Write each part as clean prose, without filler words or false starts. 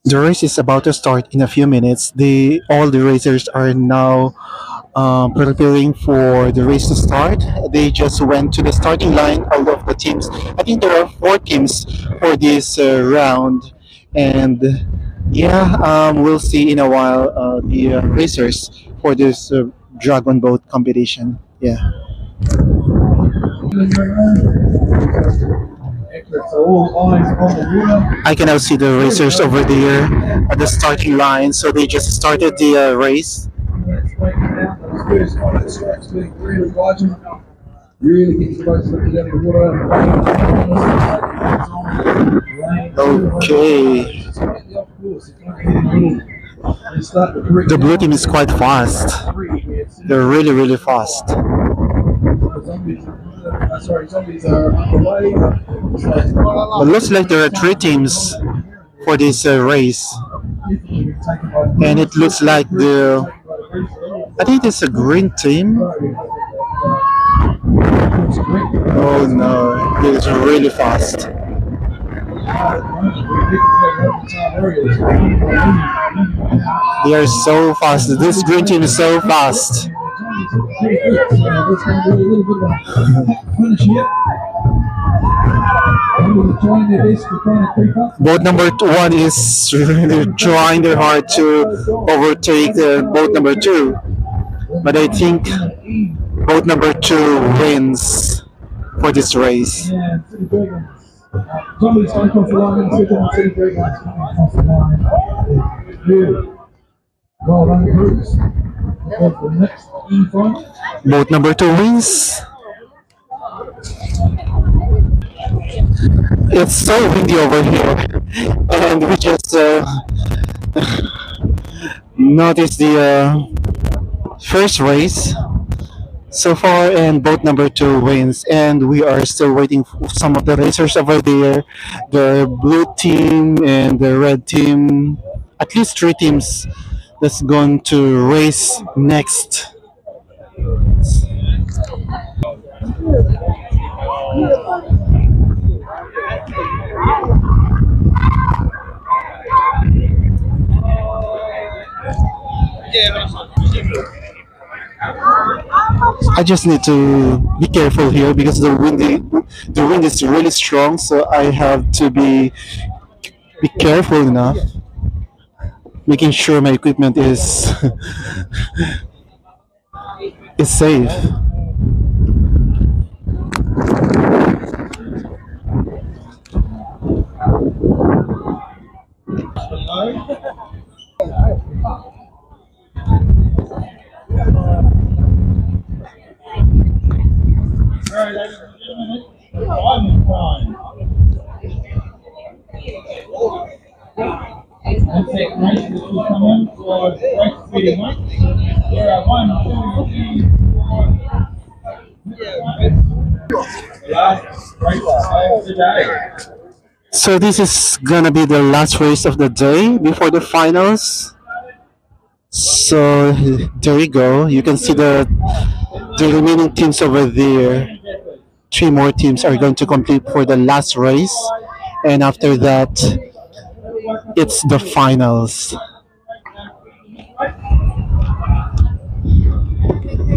The race is about to start in a few minutes. All the racers are now preparing for the race to start. They just went to the starting line. All of the teams. I think there are four teams for this round, and yeah, we'll see in a while the racers for this dragon boat competition. Yeah. I can now see the racers over there at the starting line. So they just started the race. Okay. The blue team is quite fast. They're really, really fast. But looks like there are three teams for this race, and it looks like I think it's a green team. Oh no, it's really fast. They are so fast. This green team is so fast. Boat number one is really trying their hard to overtake the boat number two, but I think boat number two wins for this race. Boat number two wins. It's so windy over here, and we just noticed the first race so far, and boat number two wins. And we are still waiting for some of the racers over there, the blue team and the red team. At least three teams that's going to race next. I just need to be careful here because the wind is really strong, so I have to be careful enough, making sure my equipment is is safe. So this is gonna be the last race of the day before the finals. So there you go. You can see the remaining teams over there. Three more teams are going to compete for the last race, and after that, it's the finals.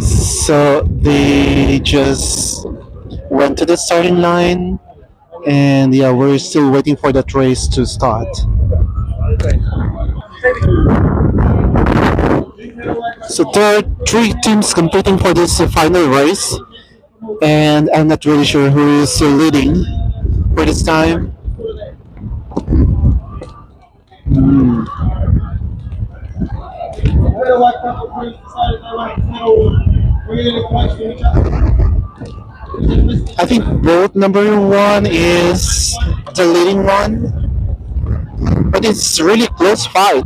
So they just went to the starting line, and yeah, we're still waiting for that race to start. So there are three teams competing for this final race, and I'm not really sure who is leading for this time. Hmm. I think boat number one is the leading one, but it's really close fight.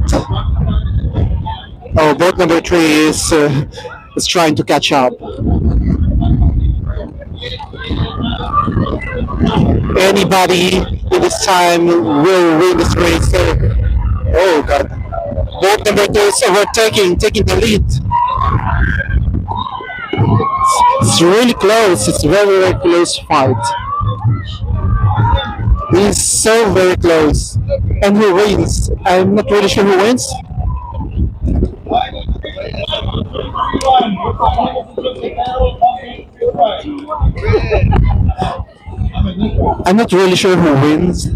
Oh, boat number three is trying to catch up. Anybody in this time will win this race. Oh God, boat number two is taking the lead. It's really close. It's very, very close fight. It's so very close. And who wins? I'm not really sure who wins. I'm not really sure who wins.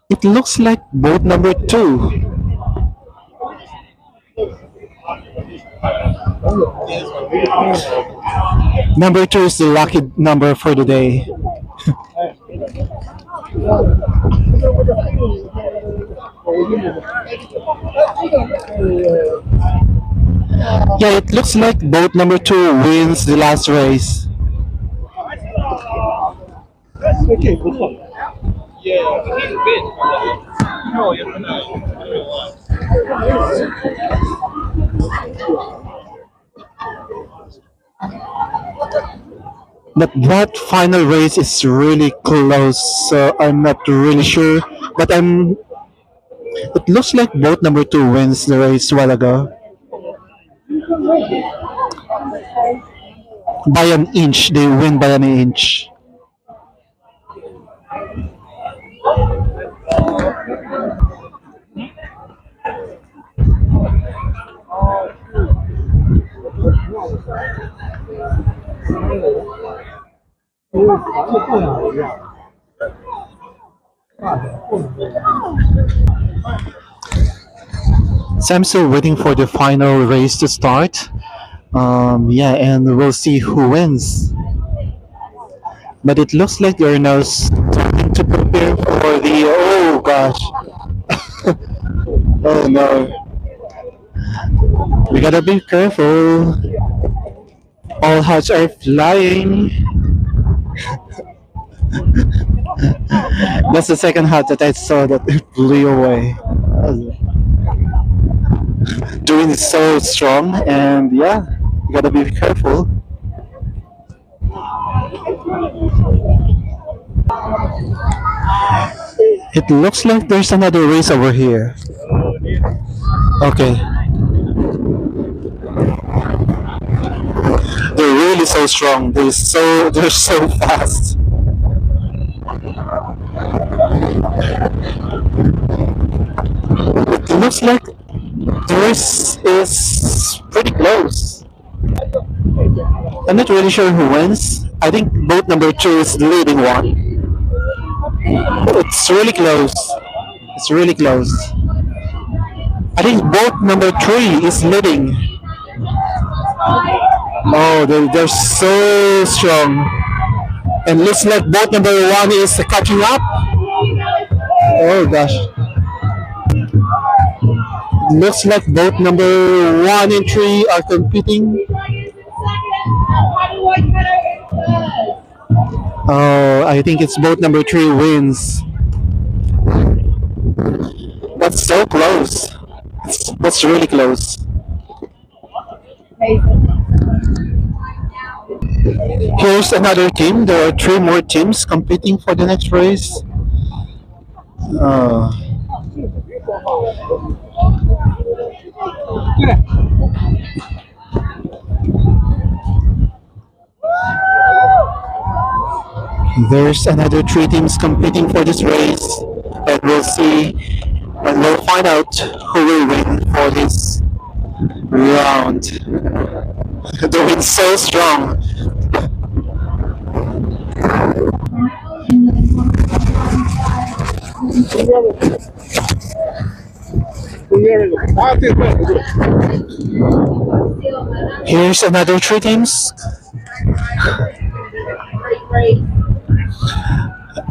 It looks like boat number two. Number two is the lucky number for the day. Yeah, it looks like boat number two wins the last race. But that final race is really close, so I'm not really sure. But I'm. It looks like boat number two wins the race a while ago by an inch. They win by an inch. So I'm still waiting for the final race to start. Yeah, and we'll see who wins. But it looks like they're now starting to prepare for the. Oh gosh! Oh no! We gotta be careful. All hats are flying. That's the second hat that I saw that it blew away. Doing it so strong, and yeah, you gotta be careful. It looks like there's another race over here. Okay, they're really so strong. They're so fast. It looks like the race is pretty close. I'm not really sure who wins. I think boat number two is the leading one. It's really close. It's really close. I think boat number three is leading. Oh, they're so strong. And looks like boat number one is catching up. Oh gosh. Looks like boat number one and three are competing. Oh, I think it's boat number three wins. That's so close. That's really close. Here's another team. There are three more teams competing for the next race. Uh, there's another three teams competing for this race, and we'll see, and we'll find out who will win for this round. The wind's so strong. Here's another three teams.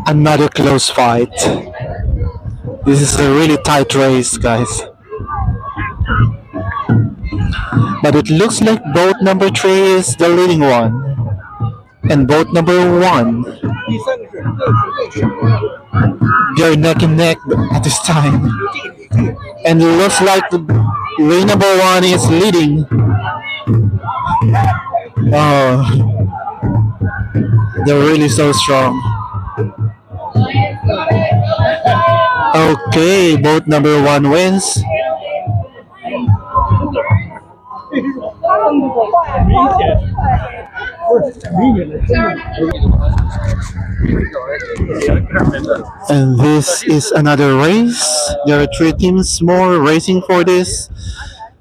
Another close fight. This is a really tight race, guys. But it looks like boat number three is the leading one. And boat number one, they're neck and neck at this time. And it looks like the number one is leading. Oh, they're really so strong. Okay, boat number one wins. And this is another race. There are three teams more racing for this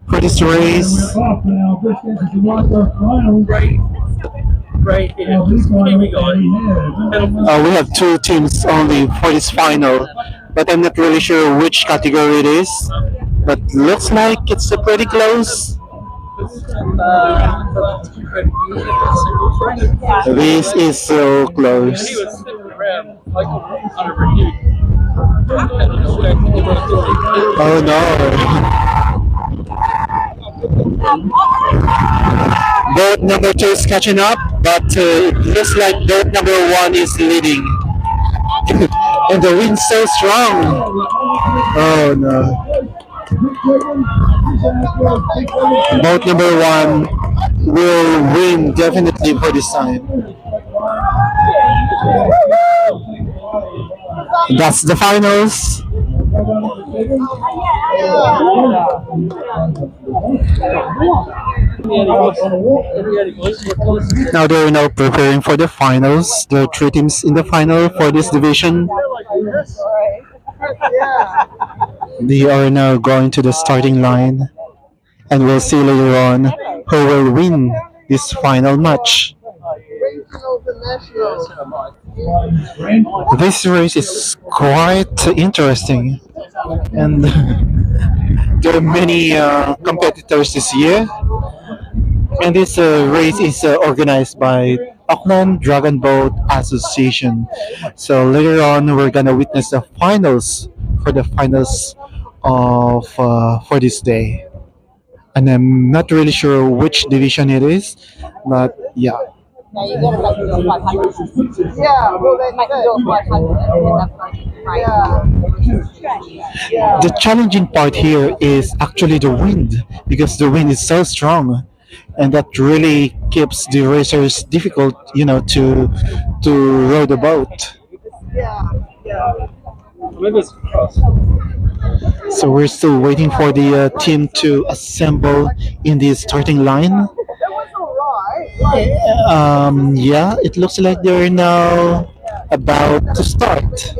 race. We have two teams only for this final, but I'm not really sure which category it is. But looks like it's pretty close. This is so close. Oh no. Boat number two is catching up, but it looks like boat number one is leading. And the wind's so strong. Oh no. Boat number one will win definitely for this time. That's the finals. Now they're now preparing for the finals. There are three teams in the final for this division. They are now going to the starting line, and we'll see later on who will win this final match. This race is quite interesting, and there are many competitors this year. And this race is organized by Auckland Dragon Boat Association. So later on, we're gonna witness the finals of for this day. And I'm not really sure which division it is, but yeah. Yeah, you gotta like do 500. Yeah, well, they might do 500 and that's like right. Yeah. The challenging part here is actually the wind because the wind is so strong, and that really keeps the racers difficult, to row the boat. Yeah, yeah. So we're still waiting for the team to assemble in the starting line. That was alright. Yeah, it looks like they're now about to start.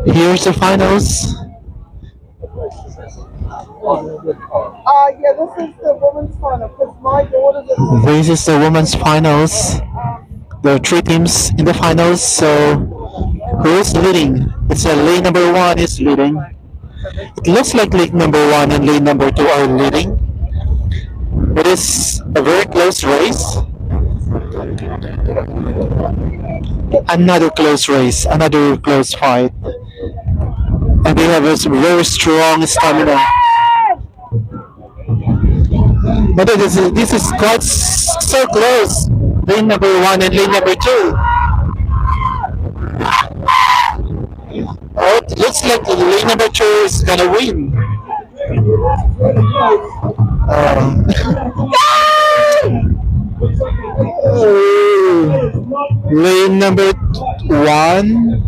Here's the finals. Yeah, this is the women's final because my daughter's in This is the women's finals. There are three teams in the finals. So who is leading? It's lane number one is leading. It looks like lane number one and lane number two are leading. It is a very close race. Another close race, another close fight. And they have a very strong stamina. But this is quite so close. Lane number one and lane number two. Oh, it looks like lane number two is gonna win. Lane number one.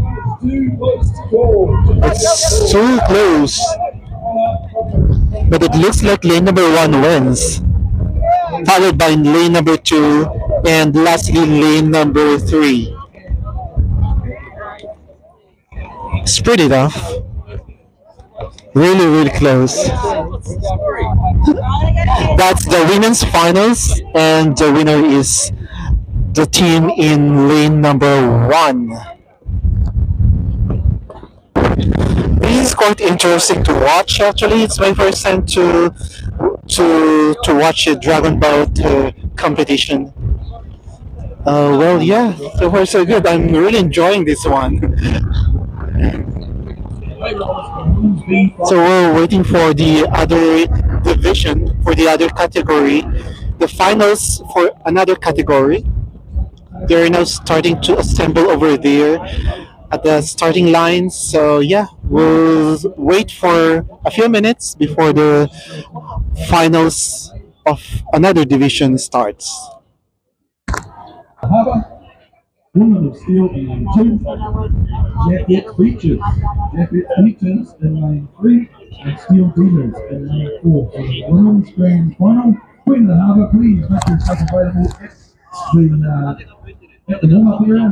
It's so close. But it looks like lane number one wins. Followed by lane number two and lastly lane number three. It's pretty tough. Really, really close. That's the women's finals, and the winner is the team in lane number one. This is quite interesting to watch. Actually, it's my first time to watch a Dragon Boat competition. Well, yeah, so far so good. I'm really enjoying this one. So we're waiting for the other division, for the other category, the finals for another category. They're now starting to assemble over there at the starting line. So yeah, we'll wait for a few minutes before the finals of another division starts. Woman of Steel in lane 2, Jacket Beaches. Jacket Beaches in lane 3, and Steel Dealers in lane 4. So the women's grand final. Queen of the Harbour, please make yourself available at the warm-up area,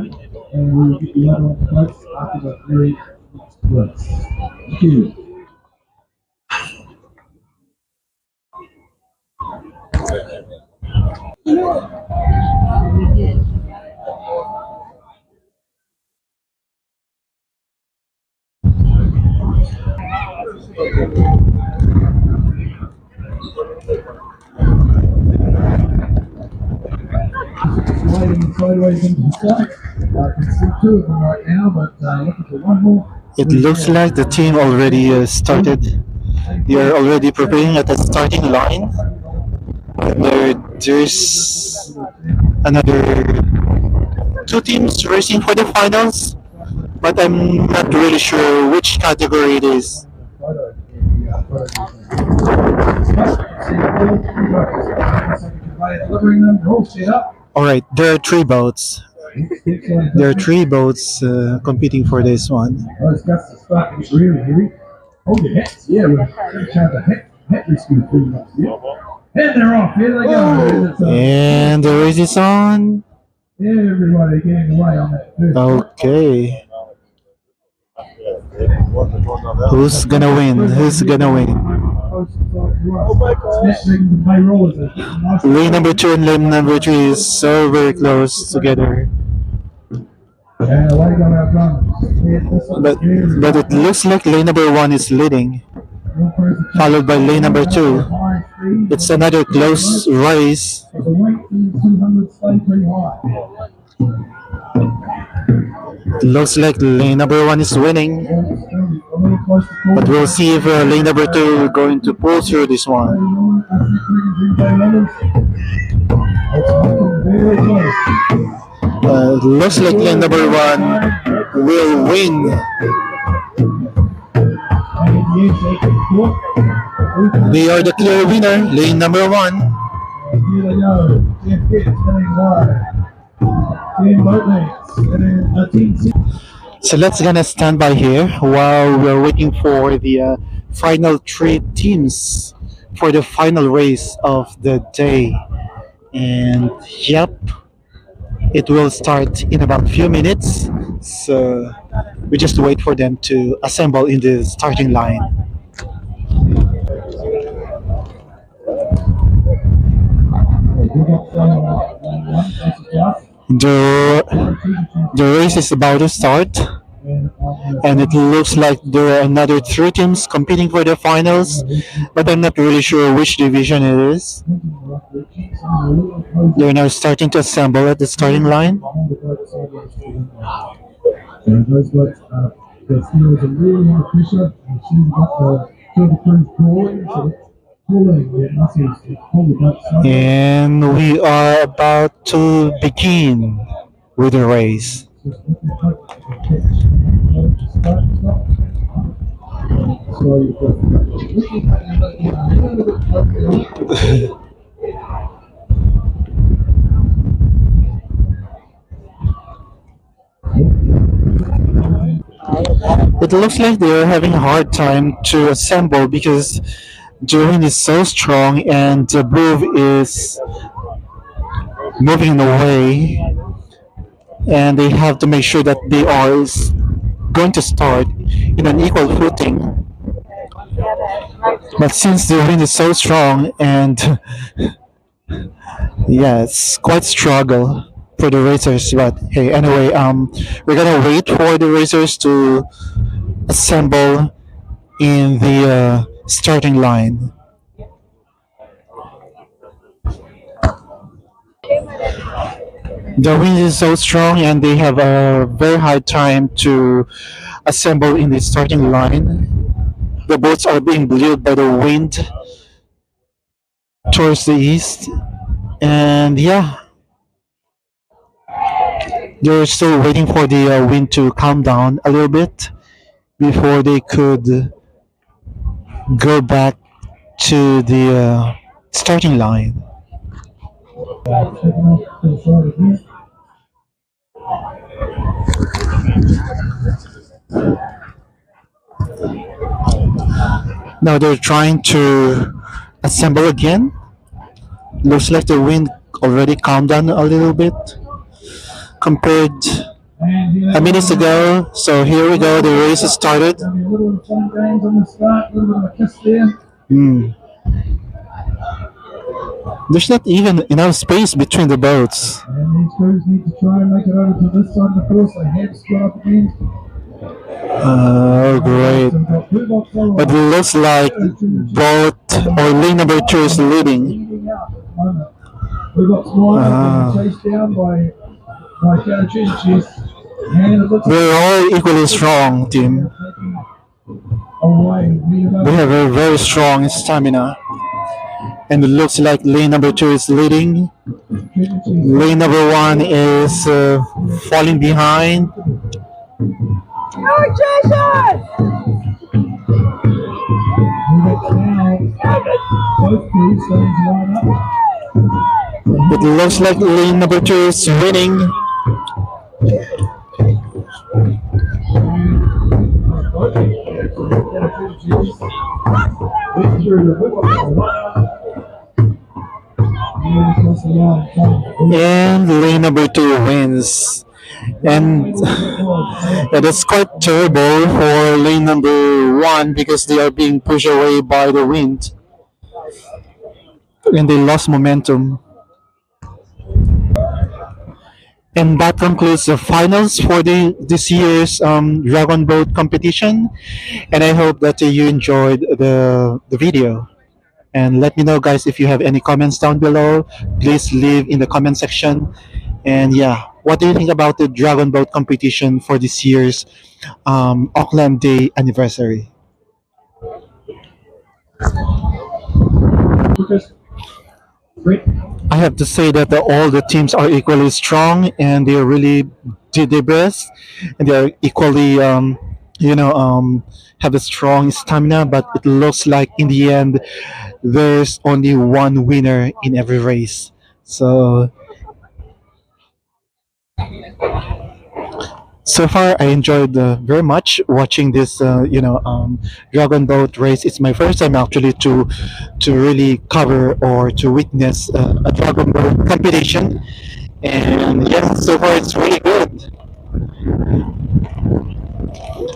and we will get you later on the boats after the very next race. Thank you. Waiting sideways into the side. I can see two of them right now, but looking for one more. It looks like the team already started. They are already preparing at the starting line. There's another two teams racing for the finals, but I'm not really sure which category it is. Delivering them, they're all set up. All right, there are three boats. There are three boats competing for this one. Those gusts are starting to get really heavy. Hold your hats. Yeah, we're going to charge a hat rescue pretty much. Yeah. And they're off. Here they go. And the race is on. Everybody getting away on that first. Okay. Who's gonna win? Who's gonna win? Lane number 2 and lane number 3 is so very close together. But it looks like lane number 1 is leading, followed by lane number 2. It's another close race. Looks like lane number 1 is winning, but we'll see if lane number 2 is going to pull through this one. Looks like lane number 1 will win. They are the clear winner, lane number 1. Here they go. 10 kids coming wide. 10 boat lanes. So let's gonna stand by here while we're waiting for the final 3 teams for the final race of the day. And yep, it will start in about a few minutes. So we just wait for them to assemble in the starting line. The race is about to start, and it looks like there are another 3 teams competing for the finals, but I'm not really sure which division it is. They're now starting to assemble at the starting line. And those boats, the steelers are really under pressure, and soon got the crews crawling, so that's pulling their muscles to pull the boats up. And we are about to begin with the race. It looks like they are having a hard time to assemble because the wind is so strong and the boom is moving away, and they have to make sure that they are going to start in an equal footing. But since the wind is so strong and yeah, it's quite struggle for the racers. But hey, anyway, we're gonna wait for the racers to assemble in the starting line. The wind is so strong and they have a very hard time to assemble in the starting line. The boats are being blown by the wind towards the east, and yeah, they're still waiting for the wind to calm down a little bit before they could go back to the starting line. Now they're trying to assemble again. Looks like the wind already calmed down a little bit compared And here a they minutes go. ago. So here we go. The race has started. There'll be a little fun games on the start, a little bit of a kiss there. Hmm. There's not even enough space between the boats. And these crews need to try and make it over to this side of the course. They have split up again. Oh, great. We've got two boats all But it right. looks like boat or lane number 2 is leading. Leading out at the moment. We've got Smile being chased down by Carachis. And it looks like They're all equally strong, team. taking away They have a very strong stamina. And it looks like lane number 2 is leading. Lane number 1 is falling behind. Oh, Jason! now both crews starting to line up. It looks like lane number 2 is winning. And lane number 2 wins. And yeah, that's quite terrible for lane number 1 because they are being pushed away by the wind. And they lost momentum. And that concludes the finals for this year's Dragon Boat competition. And I hope that you enjoyed the video. And let me know, guys, if you have any comments down below. Please leave in the comment section. And yeah, what do you think about the Dragon Boat competition for this year's Auckland Day anniversary? Lucas, Britt, I have to say that all the teams are equally strong and they really did their best and they are equally, have a strong stamina. But it looks like in the end, there's only one winner in every race. So so far I enjoyed very much watching this dragon boat race. It's my first time actually to really cover or to witness a dragon boat competition, and yeah, so far it's really good.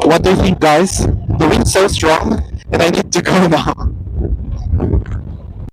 What do you think, guys? The wind's so strong and I need to go now.